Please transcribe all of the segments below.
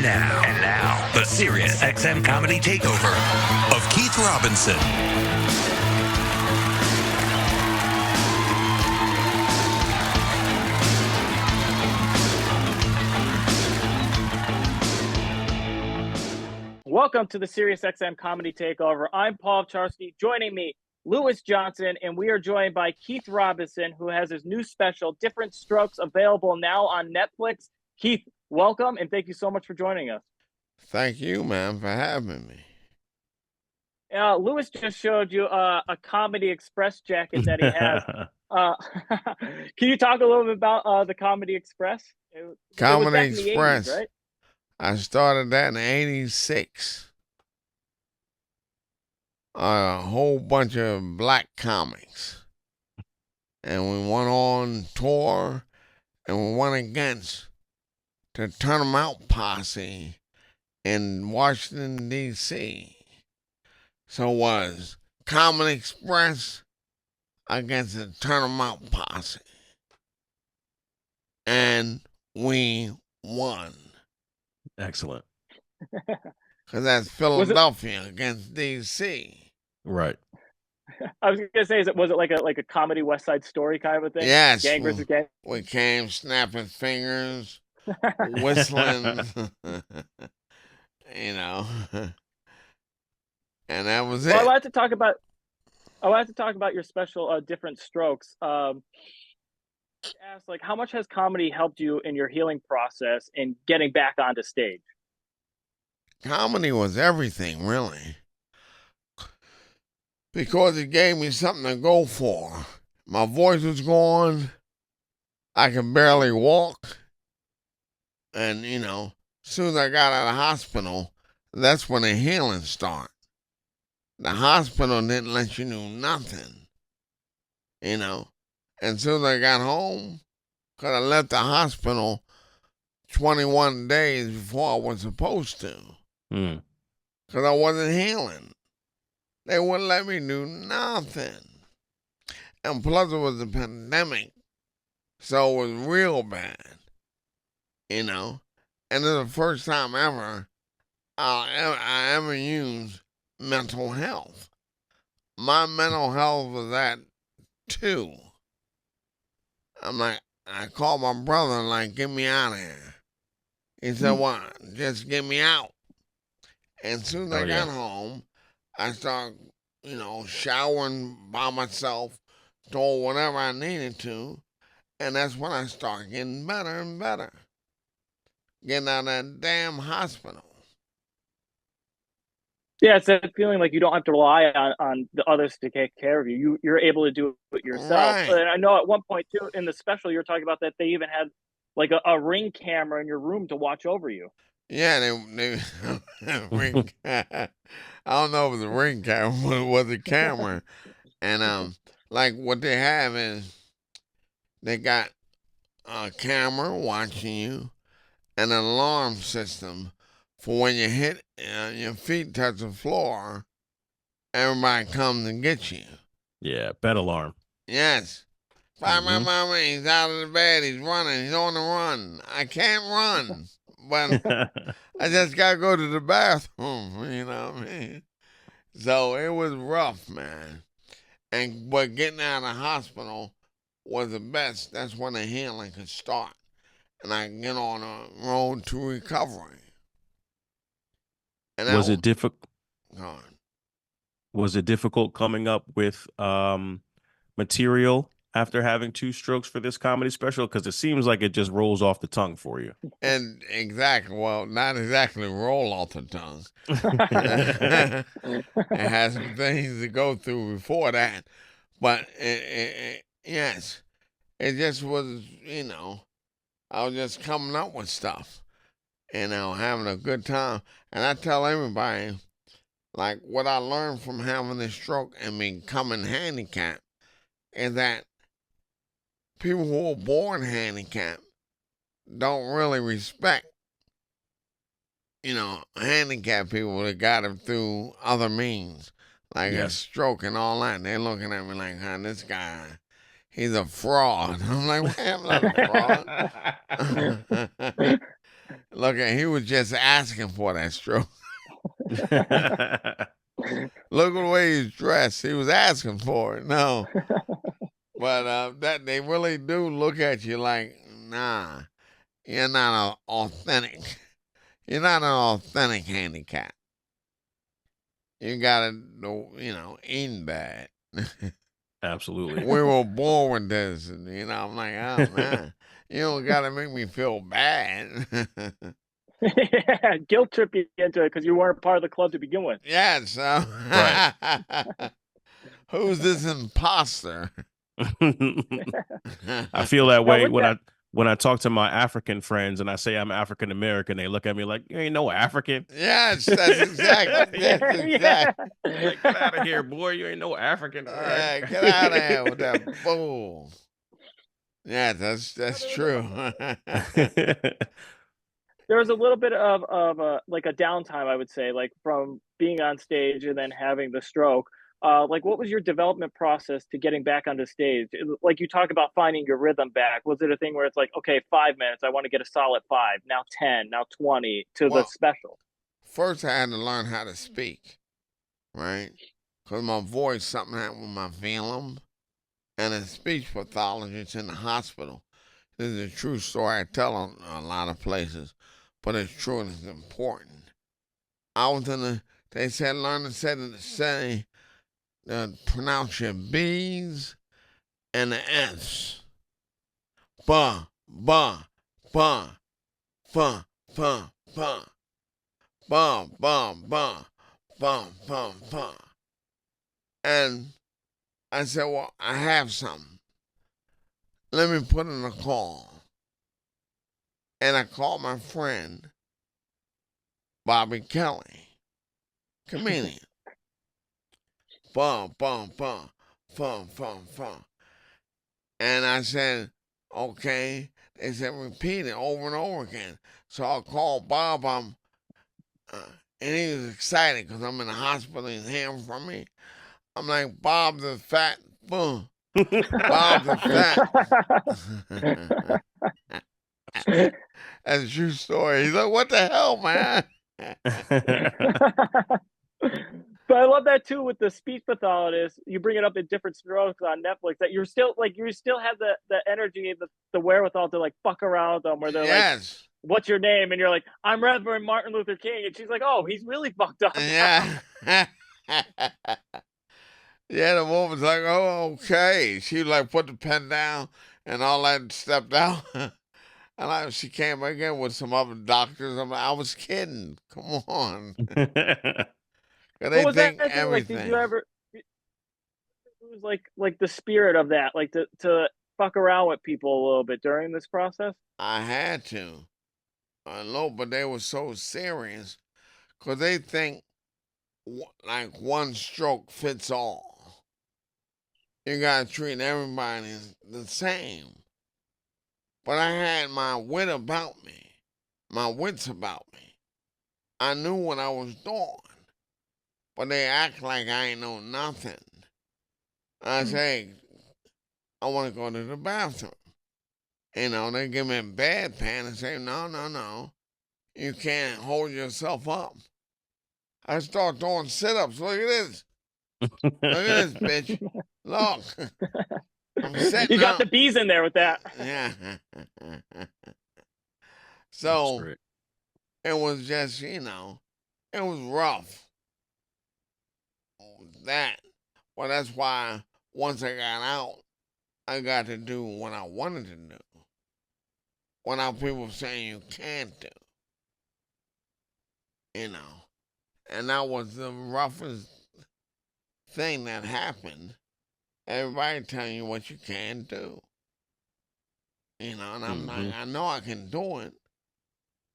And now, the Sirius XM Comedy Takeover of Keith Robinson. Welcome to the SiriusXM Comedy Takeover. I'm Paul Charsky. Joining me, Lewis Johnson, and we are joined by Keith Robinson, who has his new special, Different Strokes, available now on Netflix. Keith, welcome, and thank you so much for joining us. Thank you, man, for having me. Lewis just showed you a Comedy Express jacket that he has. Can you talk a little bit about the Comedy Express? Comedy Express, 80s, right? I started that in '86. A whole bunch of black comics. And we went on tour, and we went against the Turn 'em Out posse in Washington, D.C. So it was Comedy Express against the Turn 'em Out posse. And we won. Excellent. Because that's Philadelphia against D.C. Right. I was gonna say, was it like a comedy West Side Story kind of a thing? Yes. Gang versus gang. We came snapping fingers, whistling, you know, and that was it. Well, I wanted to talk about your special, Different Strokes. Ask, like, how much has comedy helped you in your healing process and getting back onto stage? Comedy was everything, really, because it gave me something to go for. My voice was gone. I could barely walk. And, as soon as I got out of the hospital, that's when the healing started. The hospital didn't let you do nothing, And as soon as I got home, because I left the hospital 21 days before I was supposed to. Because I wasn't healing. They wouldn't let me do nothing. And plus it was a pandemic, so it was real bad, And it's the first time ever I ever used mental health. My mental health was at 2. I called my brother and like, get me out of here. He said, what? Just get me out. And as soon as I got home, I started, showering by myself, doing whatever I needed to. And that's when I started getting better and better. Getting out of that damn hospital. Yeah, it's that feeling like you don't have to rely on the others to take care of you. You're able to do it yourself. Right. And I know at one point, too, in the special, you were talking about that they even had like a Ring camera in your room to watch over you. Yeah, they Ring. I don't know if it was a Ring camera, but it was a camera. And like what they have is they got a camera watching you and an alarm system for when you hit your feet touch the floor, everybody comes and gets you. Yeah, bed alarm. Yes. Mama, he's out of the bed, he's running, he's on the run. I can't run, but I just got to go to the bathroom, you know what I mean? So it was rough, man. But getting out of the hospital was the best. That's when the healing could start. And I get on a road to recovery. And was it difficult? God. Was it difficult coming up with material after having 2 strokes for this comedy special? Because it seems like it just rolls off the tongue for you. And exactly, well, not exactly roll off the tongue. It has some things to go through before that. But yes, it just was, I was just coming up with stuff, having a good time. And I tell everybody, like, what I learned from having this stroke and becoming handicapped is that people who are born handicapped don't really respect, handicapped people that got it through other means, like a stroke and all that. They're looking at me like, this guy, he's a fraud. I'm like, well, I'm not a fraud. Look, he was just asking for that stroke. Look at the way he's dressed. He was asking for it. No, but that they really do look at you like, nah, you're not authentic. You're not an authentic handicap. You gotta, eating bad. Absolutely. We were born with this, and I'm like, oh man, you don't gotta make me feel bad. Yeah, guilt trip you into it because you weren't part of the club to begin with. Yeah, so Right. who's this imposter? I feel that way with that- when I talk to my African friends and I say I'm African American. They look at me like, you ain't no African. Yes, that's exactly. That's exactly. Like, get out of here, boy. You ain't no African. All Yeah, right. get out of here with that bull. Yeah, that's true. There was a little bit of like a downtime, I would say, like from being on stage and then having the stroke. Like, what was your development process to getting back on the stage? Like you talk about finding your rhythm back. Was it a thing where it's like, okay, 5 minutes, I want to get a solid 5, now 10, now 20 to the Well, special? First, I had to learn how to speak, right? Because my voice, something happened with my phylum, and a speech pathologist in the hospital. This is a true story I tell on a lot of places, but it's true and it's important. I was they said, learn to say, pronounce your B's and the F's. Ba, ba, ba, ba, ba, ba, ba, ba, ba, ba, ba, ba. And I said, well, I have something. Let me put in a call. And I called my friend, Bobby Kelly, comedian. Bum, bum, bum, bum, bum, bum. And I said, okay. They said, repeat it over and over again. So I called Bob, and he was excited because I'm in the hospital. He's hearing from me. I'm like, Bob the fat, boom. Bob the fat. That's a true story. He's like, what the hell, man? But I love that too with the speech pathologist. You bring it up in Different Strokes on Netflix that you still have the energy, the wherewithal to like fuck around with them where they're like, what's your name? And you're like, I'm Reverend Martin Luther King. And she's like, oh, he's really fucked up. Yeah. Yeah, the woman's like, oh, okay. She like put the pen down and all that stepped out. And she came again with some other doctors. I'm like, I was kidding. Come on. They think everything. Like, did you ever? It was like the spirit of that, like to fuck around with people a little bit during this process. I had to. I know, but they were so serious because they think like one stroke fits all. You gotta treat everybody the same. But I had my wits about me. I knew what I was doing. But they act like I ain't know nothing. I say, I want to go to the bathroom. They give me a bedpan and say, no. You can't hold yourself up. I start doing sit-ups. Look at this. Look at this, bitch. Look. I'm sitting You got up. the bees in there with that. Yeah. So it was just, it was rough. Well, that's why once I got out, I got to do what I wanted to do. Without people saying you can't do. And that was the roughest thing that happened. Everybody telling you what you can do. And I'm like, I know I can do it.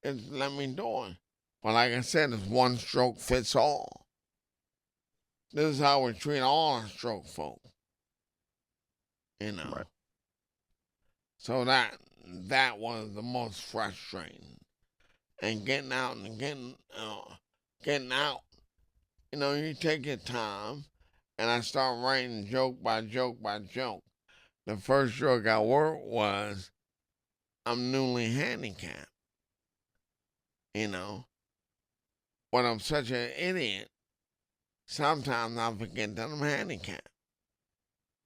Just let me do it. But like I said, it's one stroke fits all. This is how we treat all our stroke folk. Right. So that was the most frustrating. And getting out, you take your time, and I start writing joke by joke by joke. The first joke I wrote was, I'm newly handicapped. you know. But I'm such an idiot. Sometimes I forget that I'm handicapped.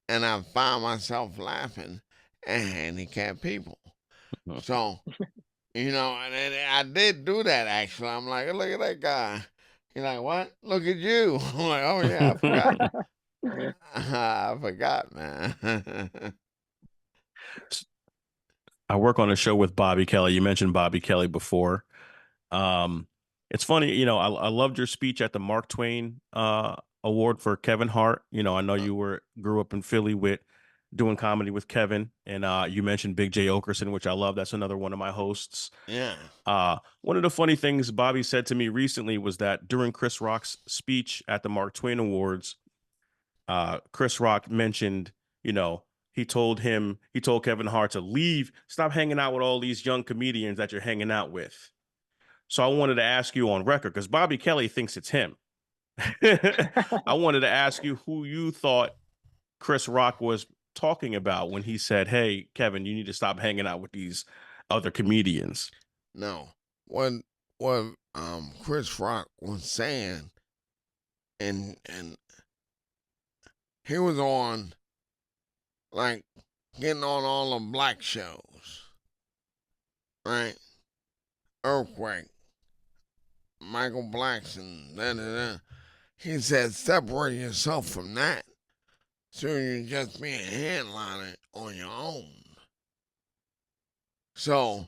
And I find myself laughing at handicapped people. So, and I did do that actually. I'm like, look at that guy. He's like, what? Look at you. I'm like, oh yeah, I forgot. I forgot, man. I work on a show with Bobby Kelly. You mentioned Bobby Kelly before. It's funny, I loved your speech at the Mark Twain award for Kevin Hart. I know you grew up in Philly with doing comedy with Kevin, and you mentioned Big J Okerson, which I love. That's another one of my hosts. Yeah. One of the funny things Bobby said to me recently was that during Chris Rock's speech at the Mark Twain Awards, Chris Rock mentioned, he told Kevin Hart to leave, stop hanging out with all these young comedians that you're hanging out with. So I wanted to ask you on record, because Bobby Kelly thinks it's him. I wanted to ask you who you thought Chris Rock was talking about when he said, hey, Kevin, you need to stop hanging out with these other comedians. No. What Chris Rock was saying, and he was on, like, getting on all the black shows, right? Earthquake, Michael Blackson, da. He said, separate yourself from that, so you just be a headliner on your own. So,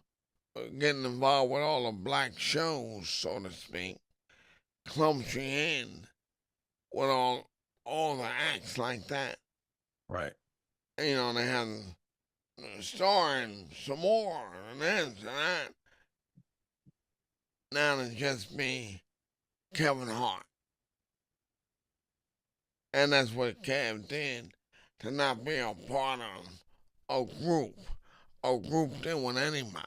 getting involved with all the black shows, so to speak, clumps you in with all the acts like that. Right. They have starring some more and this and that. Now it's just me, Kevin Hart. And that's what Kev did, to not be a part of a group in with anybody.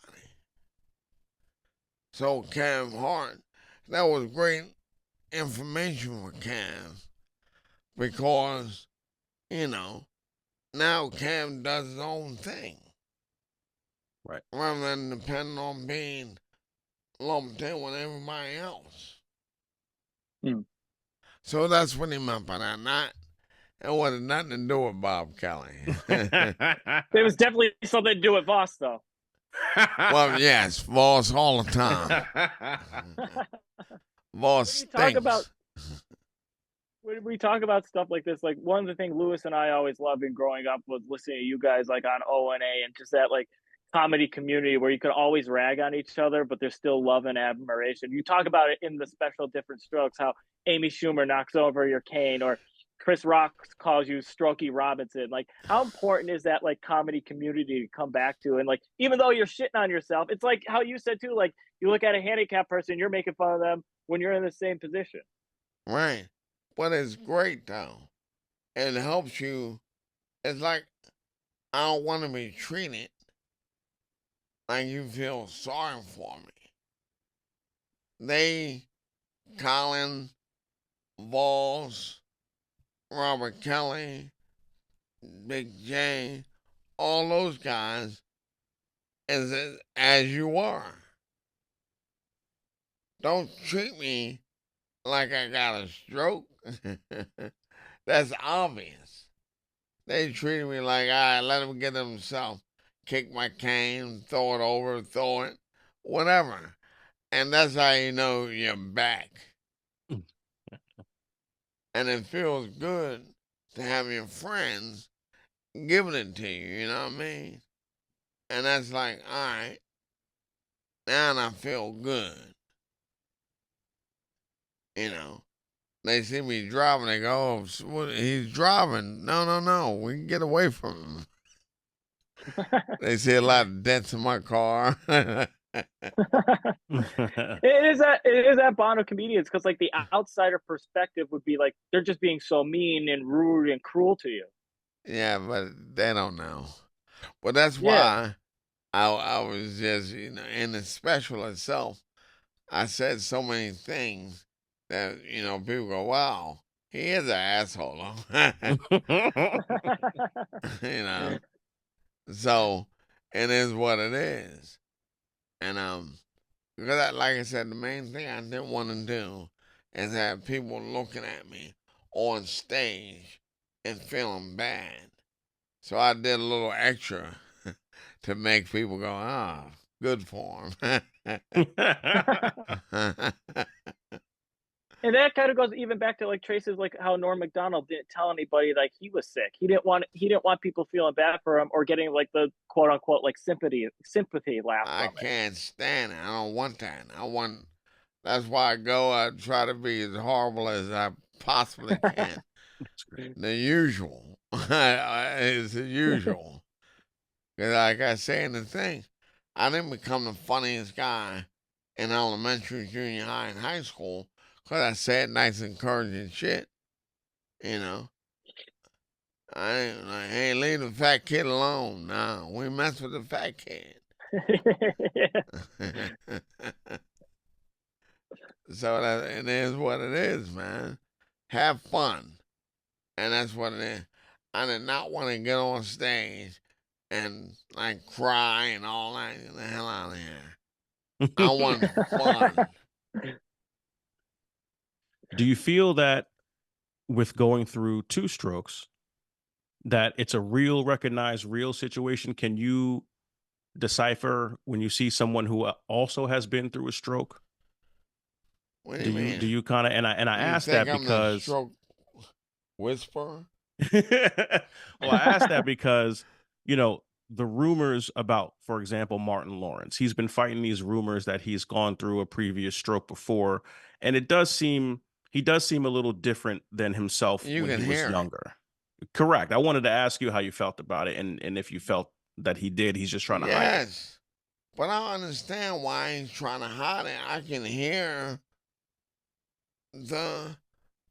So Kev Hart, that was great information for Kev, because, now Kev does his own thing. Right. Rather than depending on being lumped in with everybody else. So that's what he meant by that. It wanted nothing to do with Bob Kelly. There was definitely something to do with Voss, though. Well, yes, Voss all the time. Voss stinks. When we talk about stuff like this, like, one of the things Lewis and I always loved in growing up was listening to you guys, like, on ONA, and just that, like, comedy community where you could always rag on each other, but there's still love and admiration. You talk about it in the special Different Strokes, how Amy Schumer knocks over your cane, or Chris Rock calls you Strokey Robinson. Like, how important is that, like, comedy community to come back to? And, like, even though you're shitting on yourself, it's like how you said too, like, you look at a handicapped person, you're making fun of them when you're in the same position. Right. But it's great, though. It helps you. It's like, I don't want to be treated like you feel sorry for me. Colin, Voss, Robert Kelly, Big J, all those guys, as you are. Don't treat me like I got a stroke. That's obvious. They treated me like, all right, let him get himself. Kick my cane, throw it over, throw it, whatever. And that's how you know you're back. And it feels good to have your friends giving it to you, you know what I mean? And that's like, all right, now I feel good. They see me driving, they go, oh, he's driving. No, we can get away from him. They see a lot of dents in my car. It is that bond of comedians, because, like, the outsider perspective would be like they're just being so mean and rude and cruel to you. Yeah, but they don't know. But that's why I was just, in the special itself, I said so many things that, people go, wow, he is an asshole. So it is what it is. And Because, like I said, the main thing I didn't want to do is have people looking at me on stage and feeling bad. So I did a little extra to make people go, ah, good for him. And that kind of goes even back to like traces like how Norm Macdonald didn't tell anybody like he was sick. He didn't want people feeling bad for him or getting like the quote unquote like sympathy laugh I from it. can't stand it. I don't want that. That's why I try to be as horrible as I possibly can. That's great. The usual. It's the usual. Because like I say in the thing, I didn't become the funniest guy in elementary, junior high, and high school because I said nice, encouraging shit. You know, I ain't like, hey, leave the fat kid alone. No, we mess with the fat kid. So it is what it is, man. Have fun. And that's what it is. I did not want to get on stage and like cry and all that. Get the hell out of here. I want fun. Do you feel that with going through 2 strokes, that it's a real recognized real situation? Can you decipher when you see someone who also has been through a stroke? What do you mean? Do you kind of, and I You asked think that I'm the because stroke whisperer? well, I asked that because, you know, the rumors about, for example, Martin Lawrence, he's been fighting these rumors that he's gone through a previous stroke before, and he does seem a little different than himself You when can he was hear it. younger. Correct. I wanted to ask you how you felt about it, and if you felt that he's just trying to hide it. Yes. But I understand why he's trying to hide it. I can hear the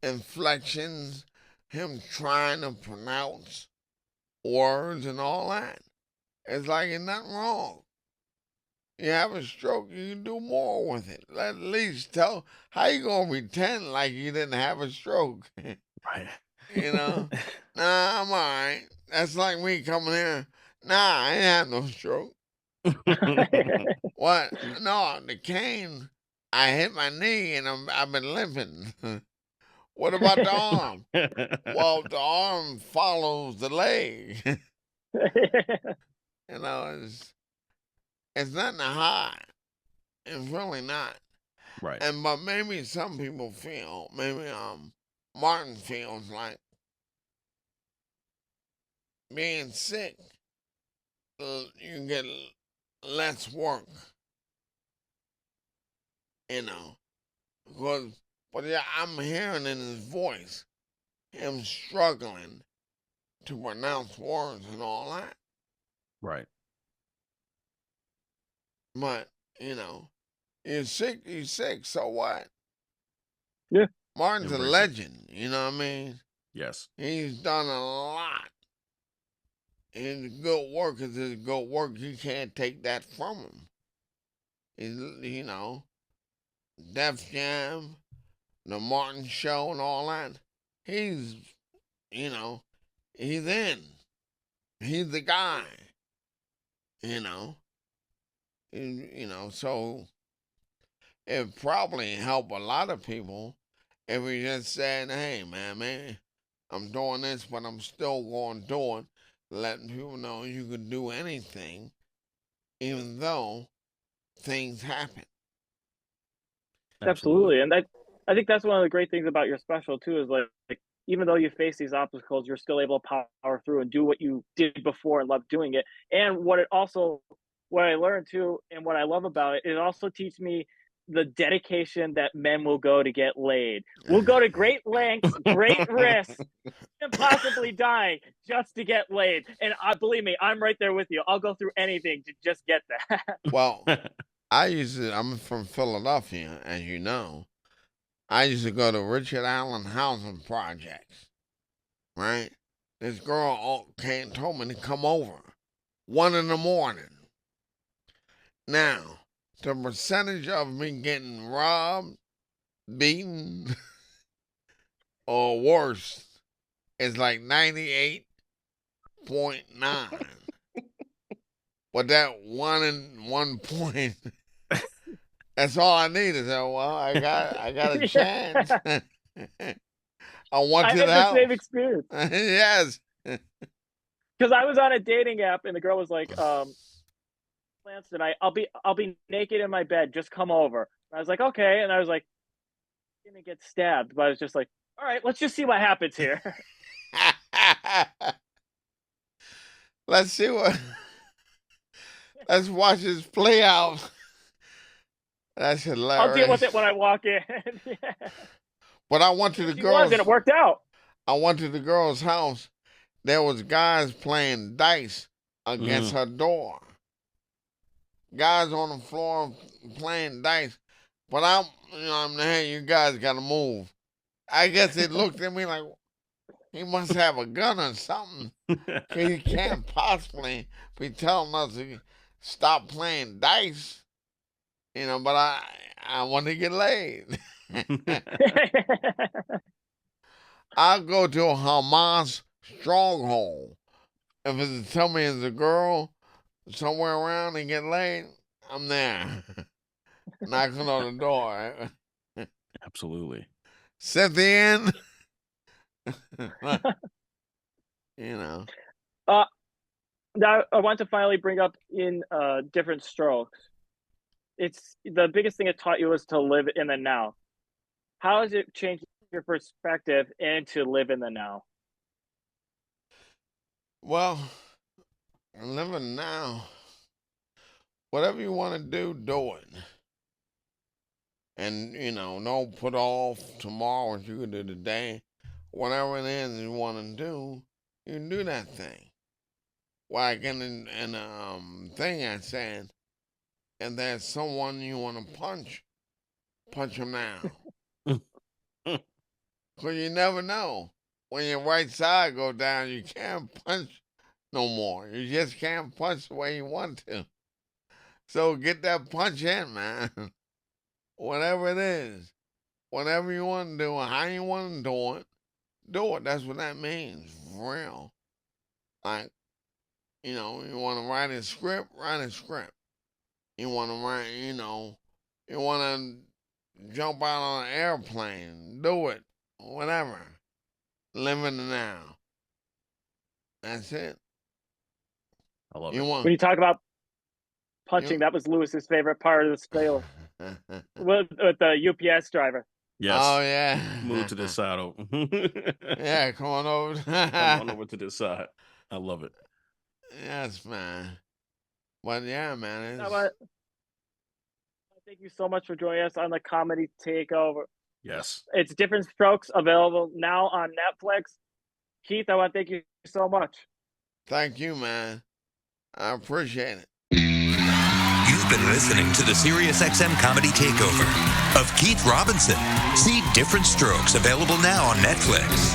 inflections, him trying to pronounce words and all that. It's like it's nothing wrong. You have a stroke, you can do more with it. At least tell how you gonna pretend like you didn't have a stroke. Right. You know? Nah, I'm alright. That's like me coming here. Nah, I ain't had no stroke. What? No, the cane. I hit my knee and I've been limping. What about the arm? Well, the arm follows the leg. You know, it's nothing to hide. It's really not. Right. But maybe some people feel, maybe Martin feels like being sick, you get less work. You know, but yeah, I'm hearing in his voice him struggling to pronounce words and all that. Right. But you know, you're sick. So what? Yeah. Martin's Embrace a it. legend. You know what I mean? Yes. He's done a lot. His good work is his good work. You can't take that from him. He's, you know, Def Jam, the Martin Show, and all that. He's, you know, he's in. He's the guy. You know. You know, so it probably helped a lot of people if we just said, hey, man, I'm doing this, but I'm still going to do it, letting people know you can do anything, even though things happen. Absolutely. And I think that's one of the great things about your special too is like even though you face these obstacles, you're still able to power through and do what you did before and love doing it. And what I learned too, and what I love about it, it also teaches me the dedication that men will go to get laid. We'll go to great lengths, great risks, and possibly dying just to get laid. And believe me, I'm right there with you. I'll go through anything to just get that. Well, I'm from Philadelphia, as you know. I used to go to Richard Allen housing projects, right? This girl told me to come over 1 a.m. Now, the percentage of me getting robbed, beaten, or worse is like 98.9. But that 1 point That's all I need. Is well, I got a chance. I went I to had the the house. same experience Yes. because I was on a dating app and the girl was like, "Lance tonight, I'll be naked in my bed. Just come over." I was like, "Okay," and I was like, "I'm gonna get stabbed," but I was just like, "All right, let's just see what happens here." Let's see what. Let's watch this play out. That's hilarious. I'll deal with it when I walk in. Yeah. But I went to the She girls. was, and it worked out. I went to the girl's house. There was guys playing dice against her door. Guys on the floor playing dice. But I'm hey, you guys gotta move. I guess they looked at me like he must have a gun or something. He can't possibly be telling us to stop playing dice. But I want to get laid. I'll go to a Hamas stronghold. If it's tell me it's a girl somewhere around and get laid, I'm there. Knocking on the door. Absolutely. Cynthia. Now I want to finally bring up in different strokes. It's the biggest thing it taught you was to live in the now. How has it changed your perspective and to live in the now? Well, living now. Whatever you want to do it. And, don't put off tomorrow what you can do today. Whatever it is you want to do, you can do that thing. Like in thing I said, and there's someone you want to punch him now. Because you never know. When your right side go down, you can't punch no more. You just can't punch the way you want to. So get that punch in, man. Whatever it is. Whatever you want to do and how you want to do it. That's what that means, for real. Like, you want to write a script, write a script. You want to write, you want to jump out on an airplane, do it, whatever. Live in the now. That's it. I love it. When you talk about punching, that was Lewis's favorite part of the spiel with the UPS driver. Yes. Oh, yeah. Move to the side. Yeah, come on over. Come on over to the side. I love it. Yes, man. But yeah, man. You know what? Thank you so much for joining us on the Comedy Takeover. Yes. It's Different Strokes, available now on Netflix. Keith, I want to thank you so much. Thank you, man. I appreciate it. You've been listening to the SiriusXM Comedy Takeover of Keith Robinson. See Different Strokes, available now on Netflix.